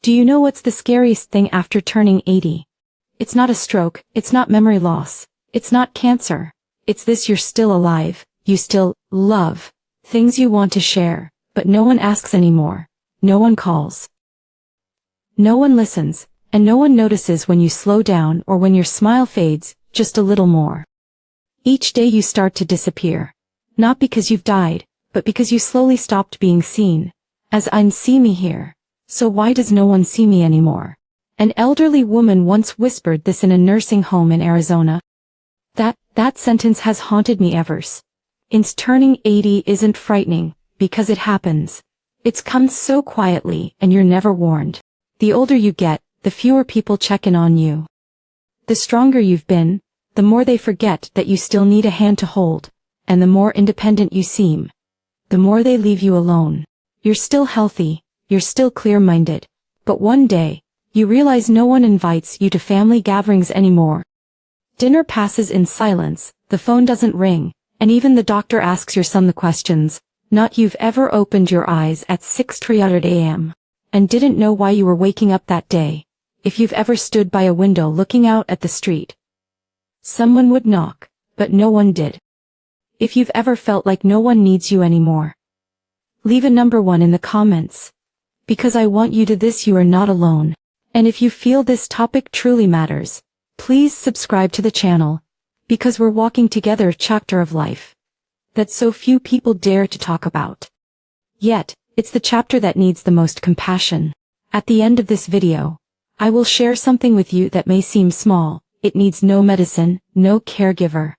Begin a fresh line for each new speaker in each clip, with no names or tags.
Do you know what's the scariest thing after turning 80? It's not a stroke, it's not memory loss, it's not cancer. It's this: you're still alive, you still love things you want to share, but no one asks anymore, no one calls. No one listens, and no one notices when you slow down or when your smile fades just a little more. Each day you start to disappear. Not because you've died, but because you slowly stopped being seen. As I see me here. So why does no one see me anymore? An elderly woman once whispered this in a nursing home in Arizona. That sentence has haunted me ever since. Turning 80 isn't frightening, because it happens. It comes so quietly and you're never warned. The older you get, the fewer people check in on you. The stronger you've been, the more they forget that you still need a hand to hold, and the more independent you seem, the more they leave you alone. You're still healthy. You're still clear-minded, but one day, you realize no one invites you to family gatherings anymore. Dinner passes in silence, the phone doesn't ring, and even the doctor asks your son the questions. Not you've ever opened your eyes at 6:30 a.m. and didn't know why you were waking up that day. If you've ever stood by a window looking out at the street. Someone would knock, but no one did. If you've ever felt like no one needs you anymore. Leave a number 1 in the comments. Because I want you to this: you are not alone. And if you feel this topic truly matters, please subscribe to the channel, because we're walking together a chapter of life that so few people dare to talk about. Yet, it's the chapter that needs the most compassion. At the end of this video, I will share something with you that may seem small. It needs no medicine, no caregiver.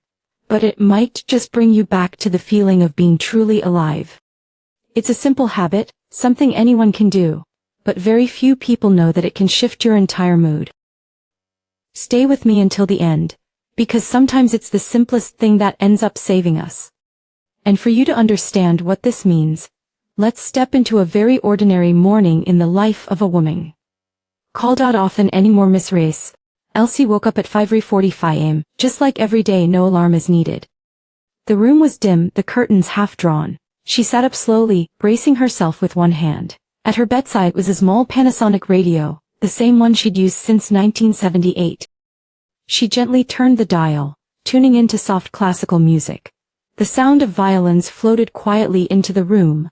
But it might just bring you back to the feeling of being truly alive. It's a simple habit, something anyone can do, but very few people know that it can shift your entire mood. Stay with me until the end, because sometimes it's the simplest thing that ends up saving us. And for you to understand what this means, let's step into a very ordinary morning in the life of a woman. Called out often anymore, Miss Race. Elsie woke up at 5:45 am, just like every day. No alarm is needed. The room was dim, the curtains half drawn. She sat up slowly, bracing herself with one hand. At her bedside was a small Panasonic radio, the same one she'd used since 1978. She gently turned the dial, tuning into soft classical music. The sound of violins floated quietly into the room,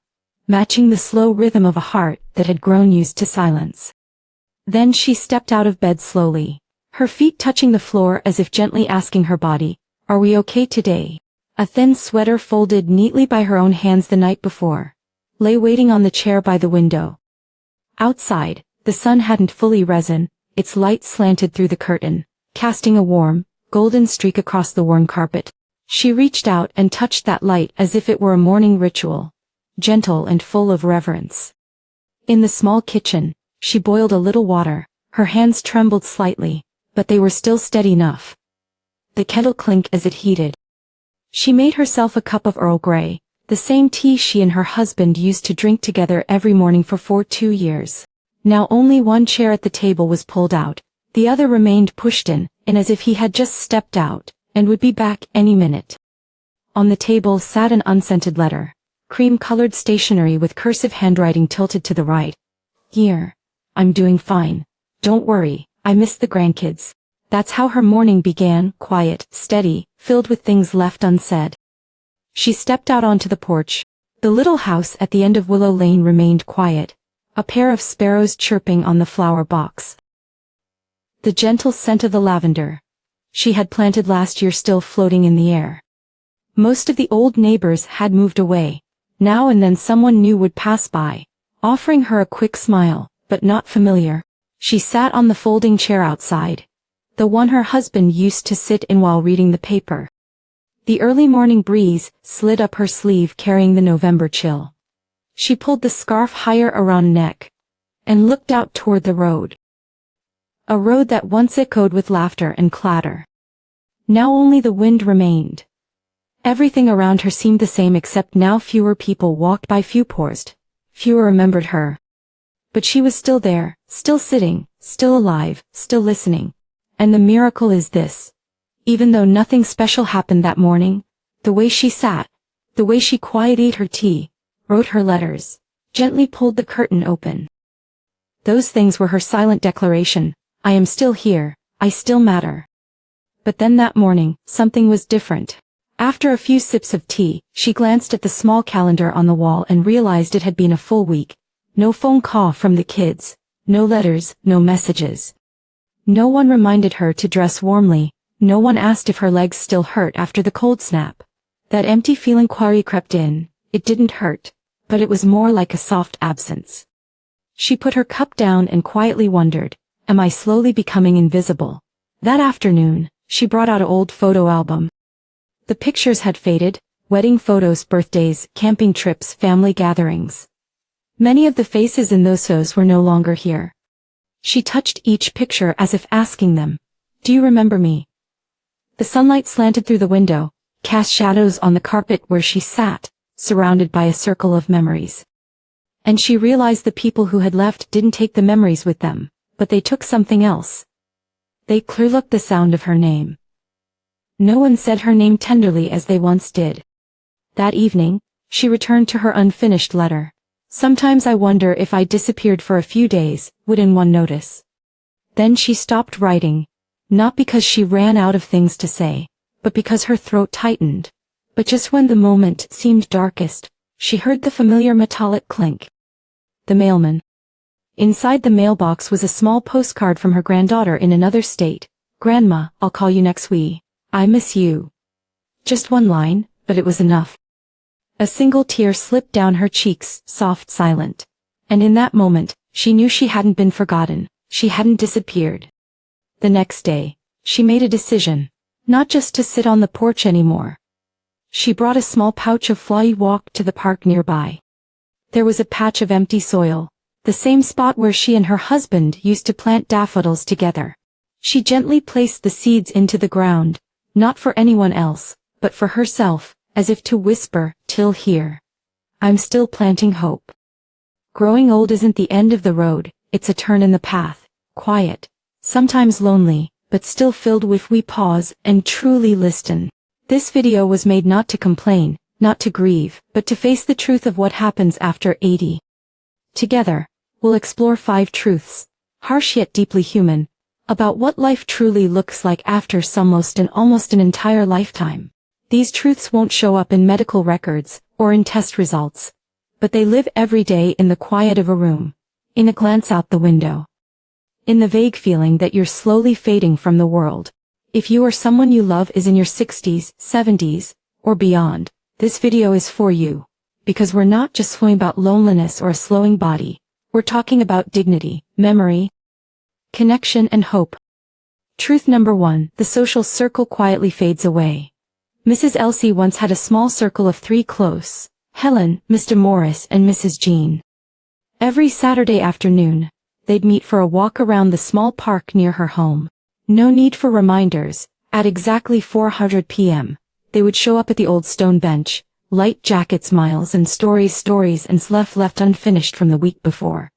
matching the slow rhythm of a heart that had grown used to silence. Then she stepped out of bed slowly, her feet touching the floor as if gently asking her body, "Are we okay today?" A thin sweater folded neatly by her own hands the night before lay waiting on the chair by the window. Outside, the sun hadn't fully risen, its light slanted through the curtain, casting a warm, golden streak across the worn carpet. She reached out and touched that light as if it were a morning ritual, gentle and full of reverence. In the small kitchen, she boiled a little water. Her hands trembled slightly, but they were still steady enough. The kettle clinked as it heated. She made herself a cup of Earl Grey, the same tea she and her husband used to drink together every morning for 2 years. Now only one chair at the table was pulled out, the other remained pushed in, and as if he had just stepped out, and would be back any minute. On the table sat an unscented letter, cream-colored stationery with cursive handwriting tilted to the right. "Here. I'm doing fine. Don't worry, I miss the grandkids." That's how her morning began, quiet, steady, filled with things left unsaid. She stepped out onto the porch. The little house at the end of Willow Lane remained quiet, a pair of sparrows chirping on the flower box. The gentle scent of the lavender she had planted last year still floating in the air. Most of the old neighbors had moved away. Now and then someone new would pass by, offering her a quick smile, but not familiar. She sat on the folding chair outside, the one her husband used to sit in while reading the paper. The early morning breeze slid up her sleeve, carrying the November chill. She pulled the scarf higher around her neck and looked out toward the road. A road that once echoed with laughter and clatter. Now only the wind remained. Everything around her seemed the same, except now fewer people walked by, few paused, fewer remembered her. But she was still there, still sitting, still alive, still listening. And the miracle is this: even though nothing special happened that morning, the way she sat, the way she quietly ate her tea, wrote her letters, gently pulled the curtain open. Those things were her silent declaration: I am still here, I still matter. But then that morning, something was different. After a few sips of tea, she glanced at the small calendar on the wall and realized it had been a full week. No phone call from the kids, no letters, no messages. No one reminded her to dress warmly, no one asked if her legs still hurt after the cold snap. That empty feeling crept in. It didn't hurt, but it was more like a soft absence. She put her cup down and quietly wondered, am I slowly becoming invisible? That afternoon, she brought out an old photo album. The pictures had faded: wedding photos, birthdays, camping trips, family gatherings. Many of the faces in those photos were no longer here. She touched each picture as if asking them, do you remember me? The sunlight slanted through the window, cast shadows on the carpet where she sat, surrounded by a circle of memories. And she realized the people who had left didn't take the memories with them, but they took something else. They clearlooked the sound of her name. No one said her name tenderly as they once did. That evening, she returned to her unfinished letter. Sometimes I wonder if I disappeared for a few days, would anyone notice? Then she stopped writing, not because she ran out of things to say, but because her throat tightened. But just when the moment seemed darkest, she heard the familiar metallic clink. The mailman. Inside the mailbox was a small postcard from her granddaughter in another state. Grandma, I'll call you next week. I miss you. Just one line, but it was enough. A single tear slipped down her cheeks, soft, silent. And in that moment, she knew she hadn't been forgotten, she hadn't disappeared. The next day, she made a decision, not just to sit on the porch anymore. She brought a small pouch of flour, walked to the park nearby. There was a patch of empty soil, the same spot where she and her husband used to plant daffodils together. She gently placed the seeds into the ground, not for anyone else, but for herself, as if to whisper, till here. I'm still planting hope. Growing old isn't the end of the road, it's a turn in the path, quiet, sometimes lonely, but still filled with we pause and truly listen. This video was made not to complain, not to grieve, but to face the truth of what happens after 80. Together, we'll explore 5 truths, harsh yet deeply human, about what life truly looks like after almost an entire lifetime. These truths won't show up in medical records, or in test results. But they live every day in the quiet of a room, in a glance out the window, in the vague feeling that you're slowly fading from the world. If you or someone you love is in your 60s, 70s, or beyond, this video is for you. Because we're not just talking about loneliness or a slowing body, we're talking about dignity, memory, connection and hope. Truth number 1, the social circle quietly fades away. Mrs. Elsie once had a small circle of 3 close: Helen, Mr. Morris and Mrs. Jean. Every Saturday afternoon, they'd meet for a walk around the small park near her home. No need for reminders. At exactly 400 p.m., they would show up at the old stone bench, light jacket smiles and stories and stuff left unfinished from the week before.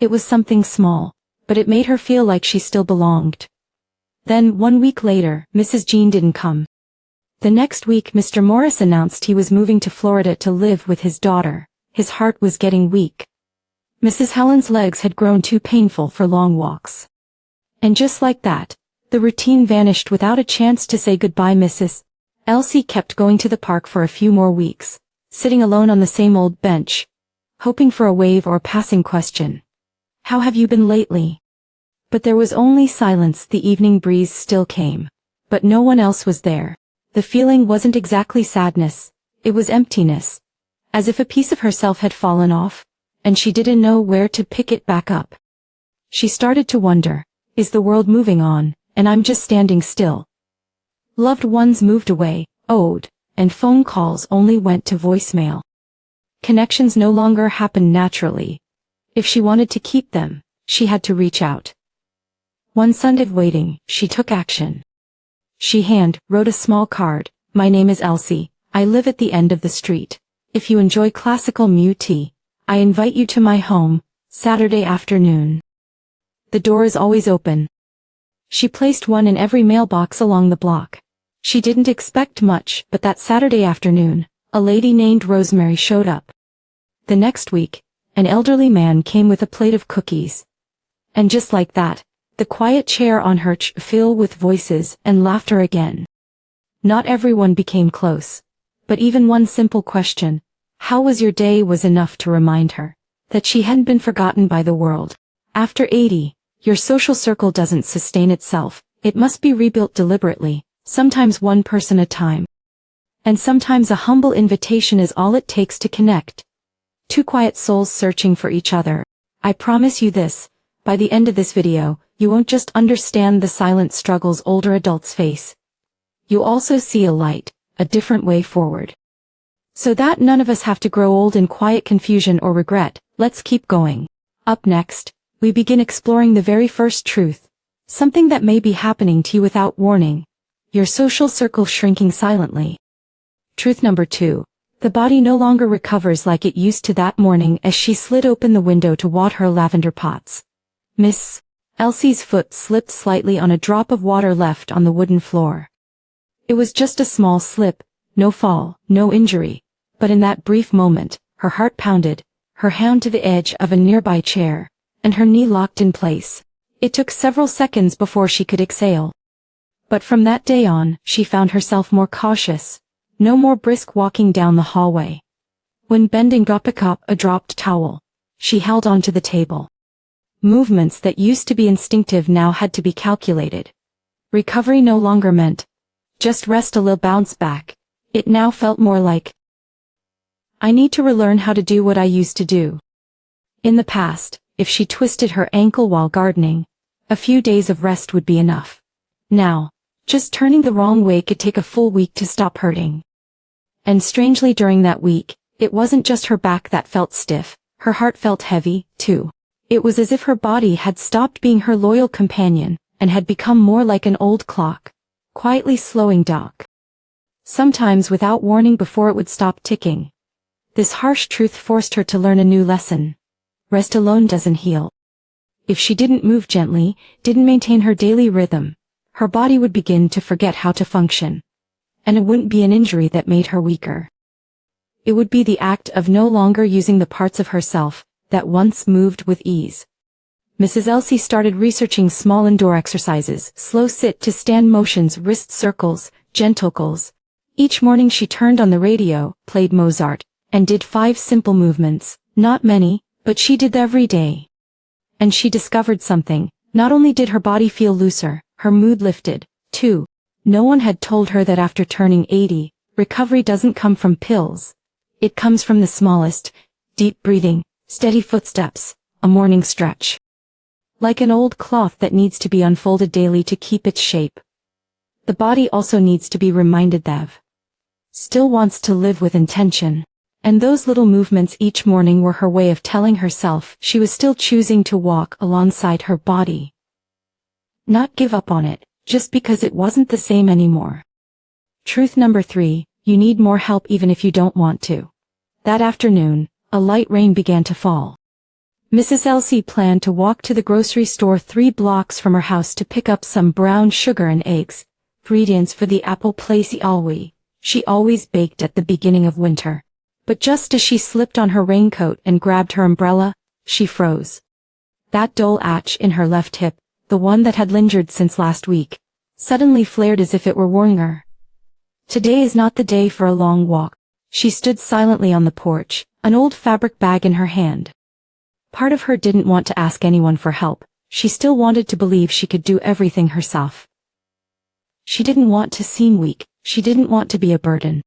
It was something small, but it made her feel like she still belonged. Then 1 week later, Mrs. Jean didn't come. The next week Mr. Morris announced he was moving to Florida to live with his daughter. His heart was getting weak. Mrs. Helen's legs had grown too painful for long walks. And just like that, the routine vanished without a chance to say goodbye. Mrs. Elsie kept going to the park for a few more weeks, sitting alone on the same old bench, hoping for a wave or a passing question. How have you been lately? But there was only silence. The evening breeze still came, but no one else was there. The feeling wasn't exactly sadness, it was emptiness, as if a piece of herself had fallen off, and she didn't know where to pick it back up. She started to wonder, is the world moving on, and I'm just standing still? Loved ones moved away, owed, and phone calls only went to voicemail. Connections no longer happened naturally. If she wanted to keep them, she had to reach out. One Sunday of waiting, she took action. She wrote a small card. My name is Elsie. I live at the end of the street. If you enjoy classical music, I invite you to my home, Saturday afternoon. The door is always open. She placed one in every mailbox along the block. She didn't expect much, but that Saturday afternoon, a lady named Rosemary showed up. The next week, an elderly man came with a plate of cookies. And just like that, the quiet chair on her chair filled with voices and laughter again. Not everyone became close, but even one simple question, "How was your day?" was enough to remind her that she hadn't been forgotten by the world. After 80, your social circle doesn't sustain itself, it must be rebuilt deliberately, sometimes one person at a time. And sometimes a humble invitation is all it takes to connect. Two quiet souls searching for each other. I promise you this, by the end of this video, you won't just understand the silent struggles older adults face. You'll also see a light, a different way forward. So that none of us have to grow old in quiet confusion or regret, let's keep going. Up next, we begin exploring the very first truth, something that may be happening to you without warning. Your social circle shrinking silently. Truth number 2. The body no longer recovers like it used to that morning as she slid open the window to water her lavender pots. Miss Elsie's foot slipped slightly on a drop of water left on the wooden floor. It was just a small slip, no fall, no injury, but in that brief moment, her heart pounded, her hand to the edge of a nearby chair, and her knee locked in place. It took several seconds before she could exhale. But from that day on, she found herself more cautious, no more brisk walking down the hallway. When bending to pick up a dropped towel, she held onto the table. Movements that used to be instinctive now had to be calculated. Recovery no longer meant just rest a little bounce back. It now felt more like, I need to relearn how to do what I used to do. In the past, if she twisted her ankle while gardening, a few days of rest would be enough. Now, just turning the wrong way could take a full week to stop hurting. And strangely during that week, it wasn't just her back that felt stiff, her heart felt heavy, too. It was as if her body had stopped being her loyal companion, and had become more like an old clock, quietly slowing down. Sometimes without warning before it would stop ticking. This harsh truth forced her to learn a new lesson. Rest alone doesn't heal. If she didn't move gently, didn't maintain her daily rhythm, her body would begin to forget how to function. And it wouldn't be an injury that made her weaker. It would be the act of no longer using the parts of herself that once moved with ease. Mrs. Elsie started researching small indoor exercises, slow sit to stand motions, wrist circles, gentle curls. Each morning she turned on the radio, played Mozart, and did 5 simple movements, not many, but she did every day. And she discovered something, not only did her body feel looser, her mood lifted, too. No one had told her that after turning 80, recovery doesn't come from pills. It comes from the smallest, deep breathing, steady footsteps, a morning stretch. Like an old cloth that needs to be unfolded daily to keep its shape. The body also needs to be reminded that still wants to live with intention. And those little movements each morning were her way of telling herself she was still choosing to walk alongside her body. Not give up on it, just because it wasn't the same anymore. Truth number 3, you need more help even if you don't want to. That afternoon, a light rain began to fall. Mrs. Elsie planned to walk to the grocery store 3 blocks from her house to pick up some brown sugar and eggs, ingredients for the apple pie always. She always baked at the beginning of winter. But just as she slipped on her raincoat and grabbed her umbrella, she froze. That dull ache in her left hip, the one that had lingered since last week, suddenly flared as if it were warning her. Today is not the day for a long walk. She stood silently on the porch, an old fabric bag in her hand. Part of her didn't want to ask anyone for help, she still wanted to believe she could do everything herself. She didn't want to seem weak, she didn't want to be a burden.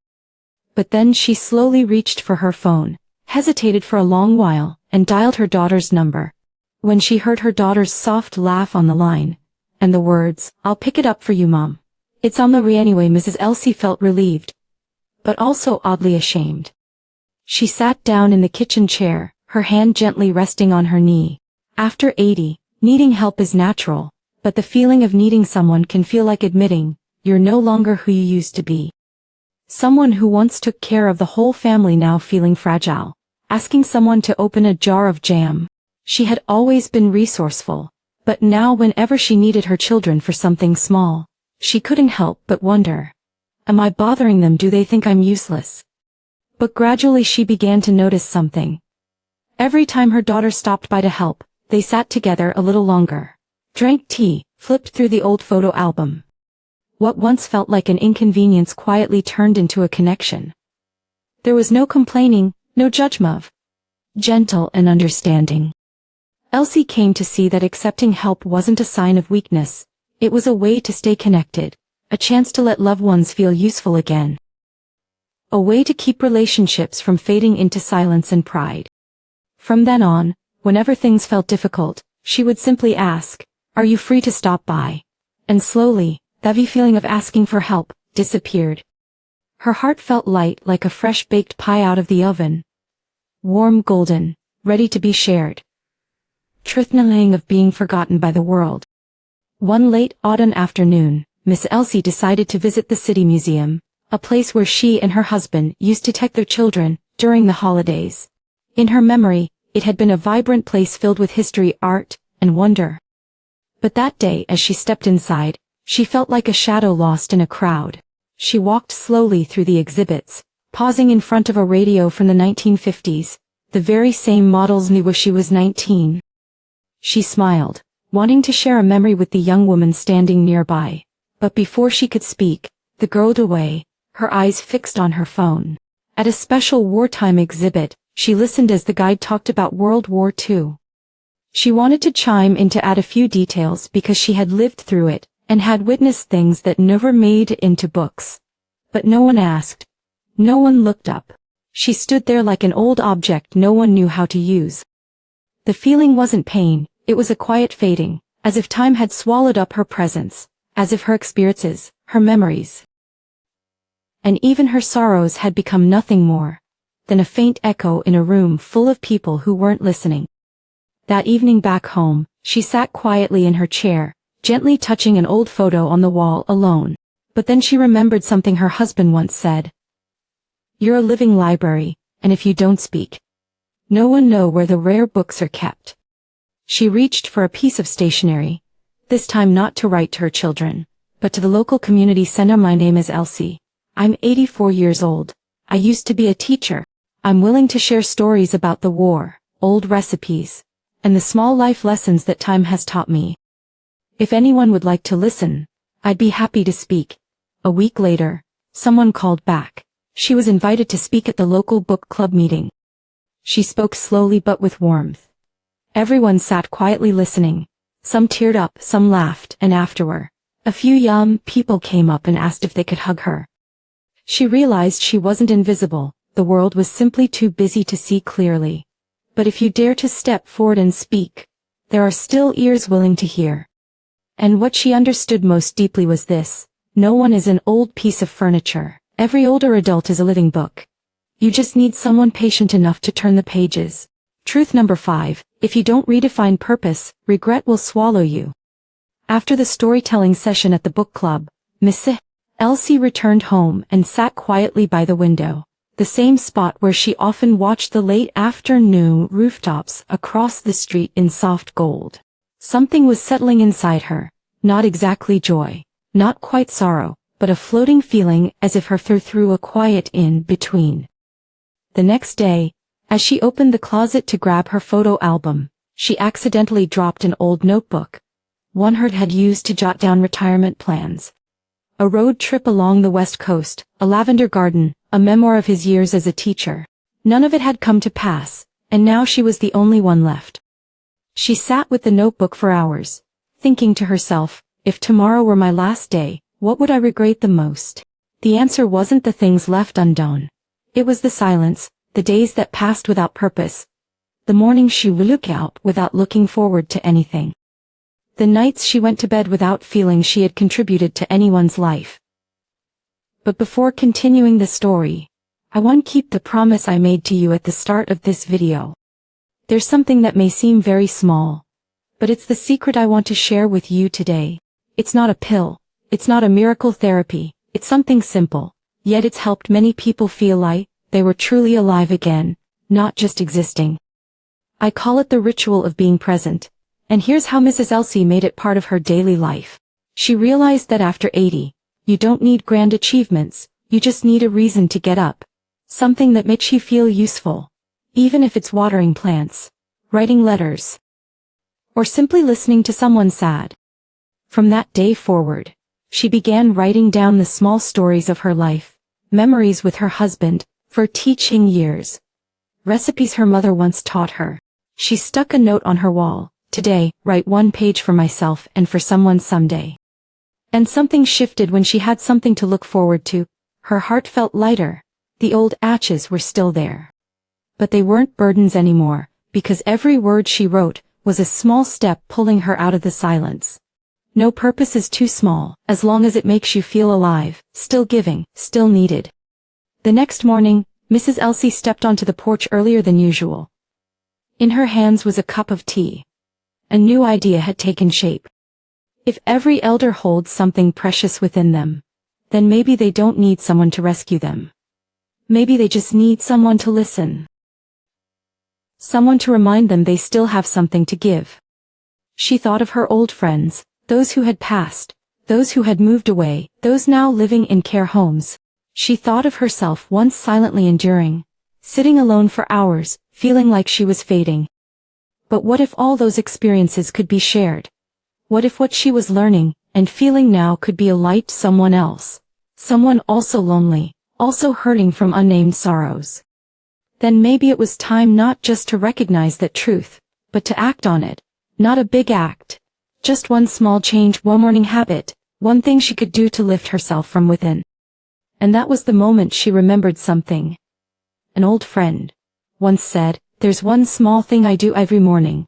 But then she slowly reached for her phone, hesitated for a long while, and dialed her daughter's number. When she heard her daughter's soft laugh on the line, and the words, "I'll pick it up for you, Mom. It's on the way anyway," Mrs. Elsie felt relieved, but also oddly ashamed. She sat down in the kitchen chair, her hand gently resting on her knee. After 80, needing help is natural, but the feeling of needing someone can feel like admitting, you're no longer who you used to be. Someone who once took care of the whole family now feeling fragile, asking someone to open a jar of jam. She had always been resourceful, but now whenever she needed her children for something small, she couldn't help but wonder, am I bothering them? Do they think I'm useless? But gradually she began to notice something. Every time her daughter stopped by to help, they sat together a little longer, drank tea, flipped through the old photo album. What once felt like an inconvenience quietly turned into a connection. There was no complaining, no judgment. Gentle and understanding. Elsie came to see that accepting help wasn't a sign of weakness, it was a way to stay connected, a chance to let loved ones feel useful again. A way to keep relationships from fading into silence and pride. From then on, whenever things felt difficult, she would simply ask, "Are you free to stop by?" And slowly, that feeling of asking for help disappeared. Her heart felt light like a fresh baked pie out of the oven. Warm golden, ready to be shared. Truthnaling of being forgotten by the world. One late autumn afternoon, Miss Elsie decided to visit the City Museum, a place where she and her husband used to take their children during the holidays. In her memory, it had been a vibrant place filled with history, art, and wonder. But that day as she stepped inside, she felt like a shadow lost in a crowd. She walked slowly through the exhibits, pausing in front of a radio from the 1950s, the very same models knew when she was 19. She smiled, wanting to share a memory with the young woman standing nearby. But before she could speak, the girl looked away, her eyes fixed on her phone. At a special wartime exhibit, she listened as the guide talked about World War II. She wanted to chime in to add a few details because she had lived through it, and had witnessed things that never made it into books. But no one asked. No one looked up. She stood there like an old object no one knew how to use. The feeling wasn't pain, it was a quiet fading, as if time had swallowed up her presence, as if her experiences, her memories, and even her sorrows had become nothing more than a faint echo in a room full of people who weren't listening. That evening back home, she sat quietly in her chair, gently touching an old photo on the wall alone. But then she remembered something her husband once said. "You're a living library, and if you don't speak, no one knows where the rare books are kept." She reached for a piece of stationery, this time not to write to her children, but to the local community center. "My name is Elsie. I'm 84 years old. I used to be a teacher. I'm willing to share stories about the war, old recipes, and the small life lessons that time has taught me. If anyone would like to listen, I'd be happy to speak." A week later, someone called back. She was invited to speak at the local book club meeting. She spoke slowly but with warmth. Everyone sat quietly listening. Some teared up, some laughed, and afterward, a few young people came up and asked if they could hug her. She realized she wasn't invisible, the world was simply too busy to see clearly. But if you dare to step forward and speak, there are still ears willing to hear. And what she understood most deeply was this: no one is an old piece of furniture. Every older adult is a living book. You just need someone patient enough to turn the pages. Truth number 5, if you don't redefine purpose, regret will swallow you. After the storytelling session at the book club, Miss Elsie returned home and sat quietly by the window, the same spot where she often watched the late afternoon rooftops across the street in soft gold. Something was settling inside her, not exactly joy, not quite sorrow, but a floating feeling as if her through a quiet in-between. The next day, as she opened the closet to grab her photo album, she accidentally dropped an old notebook, one her had used to jot down retirement plans. A road trip along the West Coast, a lavender garden, a memoir of his years as a teacher. None of it had come to pass, and now she was the only one left. She sat with the notebook for hours, thinking to herself, if tomorrow were my last day, what would I regret the most? The answer wasn't the things left undone. It was the silence, the days that passed without purpose, the mornings she would look out without looking forward to anything, the nights she went to bed without feeling she had contributed to anyone's life. But before continuing the story, I want to keep the promise I made to you at the start of this video. There's something that may seem very small, but it's the secret I want to share with you today. It's not a pill, it's not a miracle therapy, it's something simple, yet it's helped many people feel like they were truly alive again, not just existing. I call it the ritual of being present, and here's how Mrs. Elsie made it part of her daily life. She realized that after 80, you don't need grand achievements, you just need a reason to get up. Something that makes you feel useful. even if it's watering plants, writing letters, or simply listening to someone sad. From that day forward, she began writing down the small stories of her life, memories with her husband, for teaching years, recipes her mother once taught her. She stuck a note on her wall: "Today, write 1 page for myself and for someone someday." And something shifted when she had something to look forward to. Her heart felt lighter. The old aches were still there, but they weren't burdens anymore, because every word she wrote was a small step pulling her out of the silence. No purpose is too small, as long as it makes you feel alive, still giving, still needed. The next morning, Mrs. Elsie stepped onto the porch earlier than usual. In her hands was a cup of tea. A new idea had taken shape. If every elder holds something precious within them, then maybe they don't need someone to rescue them. Maybe they just need someone to listen. Someone to remind them they still have something to give. She thought of her old friends, those who had passed, those who had moved away, those now living in care homes. She thought of herself once silently enduring, sitting alone for hours, feeling like she was fading. But what if all those experiences could be shared? What if what she was learning and feeling now could be a light to someone else? Someone also lonely, also hurting from unnamed sorrows. Then maybe it was time not just to recognize that truth, but to act on it. Not a big act. Just one small change, one morning habit, one thing she could do to lift herself from within. And that was the moment she remembered something. An old friend once said, "There's one small thing I do every morning.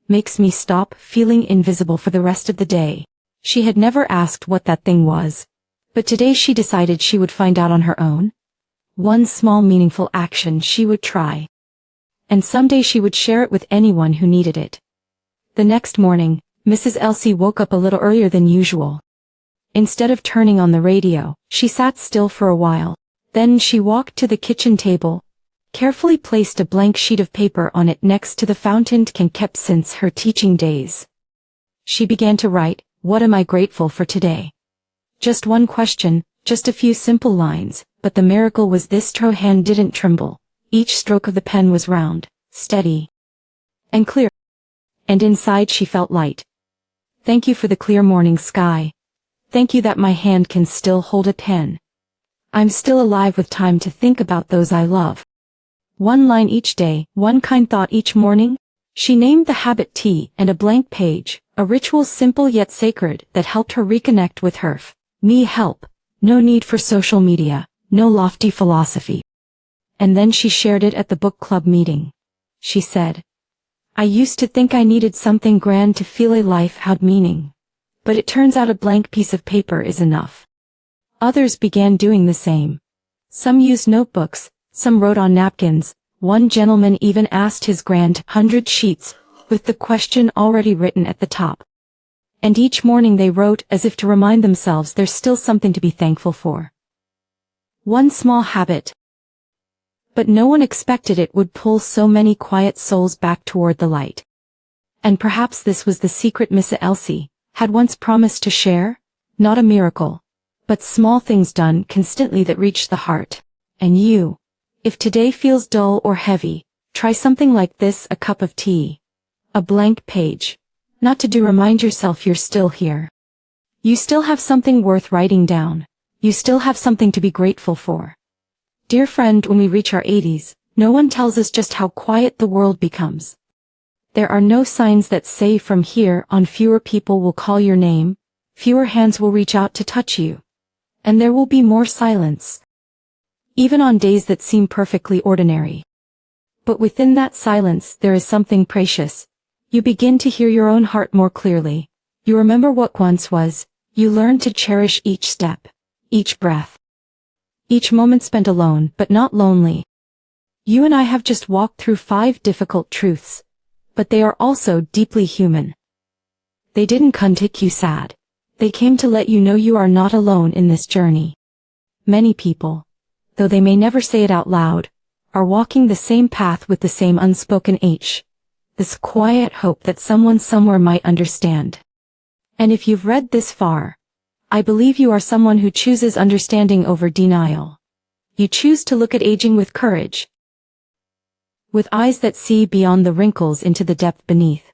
Makes me stop feeling invisible for the rest of the day." She had never asked what that thing was, but today she decided she would find out on her own. One small meaningful action she would try. And someday she would share it with anyone who needed it. The next morning, Mrs. Elsie woke up a little earlier than usual. Instead of turning on the radio, she sat still for a while. Then she walked to the kitchen table, carefully placed a blank sheet of paper on it next to the fountain pen kept since her teaching days. She began to write, "What am I grateful for today?" Just one question, just a few simple lines, but the miracle was this: her hand didn't tremble. Each stroke of the pen was round, steady, and clear. And inside she felt light. Thank you for the clear morning sky. Thank you that my hand can still hold a pen. I'm still alive with time to think about those I love. One line each day, one kind thought each morning. She named the habit tea and a blank page, a ritual simple yet sacred that helped her reconnect with her me help. No need for social media, no lofty philosophy. And then she shared it at the book club meeting. She said, "I used to think I needed something grand to feel a life had meaning. But it turns out a blank piece of paper is enough." Others began doing the same. Some used notebooks, some wrote on napkins. One gentleman even asked his grand 100 sheets, with the question already written at the top. And each morning they wrote as if to remind themselves there's still something to be thankful for. One small habit. But no one expected it would pull so many quiet souls back toward the light. And perhaps this was the secret Mrs. Elsie had once promised to share. Not a miracle, but small things done constantly that reach the heart. And you, if today feels dull or heavy, try something like this: a cup of tea, a blank page. Not to do, remind yourself you're still here. You still have something worth writing down. You still have something to be grateful for. Dear friend, when we reach our 80s, no one tells us just how quiet the world becomes. There are no signs that say from here on fewer people will call your name, fewer hands will reach out to touch you. And there will be more silence. Even on days that seem perfectly ordinary. But within that silence there is something precious. You begin to hear your own heart more clearly. You remember what once was. You learn to cherish each step, each breath, each moment spent alone but not lonely. You and I have just walked through 5 difficult truths, but they are also deeply human. They didn't come to make you sad. They came to let you know you are not alone in this journey. Many people, though they may never say it out loud, are walking the same path with the same unspoken this quiet hope that someone somewhere might understand. And if you've read this far, I believe you are someone who chooses understanding over denial. You choose to look at aging with courage. with eyes that see beyond the wrinkles into the depth beneath.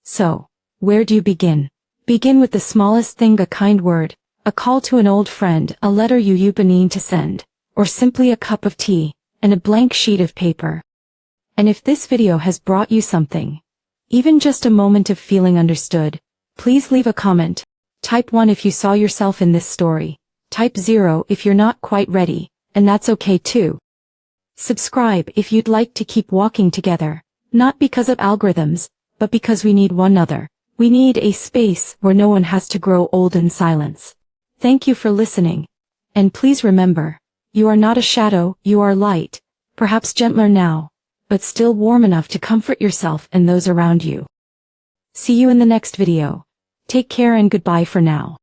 So, where do you begin? Begin with the smallest thing, a kind word, a call to an old friend, a letter you've been needing to send, or simply a cup of tea, and a blank sheet of paper. And if this video has brought you something, even just a moment of feeling understood, please leave a comment. Type 1 if you saw yourself in this story. Type 0 if you're not quite ready, and that's okay too. Subscribe if you'd like to keep walking together, not because of algorithms, but because we need one another. We need a space where no one has to grow old in silence. Thank you for listening. And please remember, you are not a shadow, you are light, perhaps gentler now, but still warm enough to comfort yourself and those around you. See you in the next video. Take care and goodbye for now.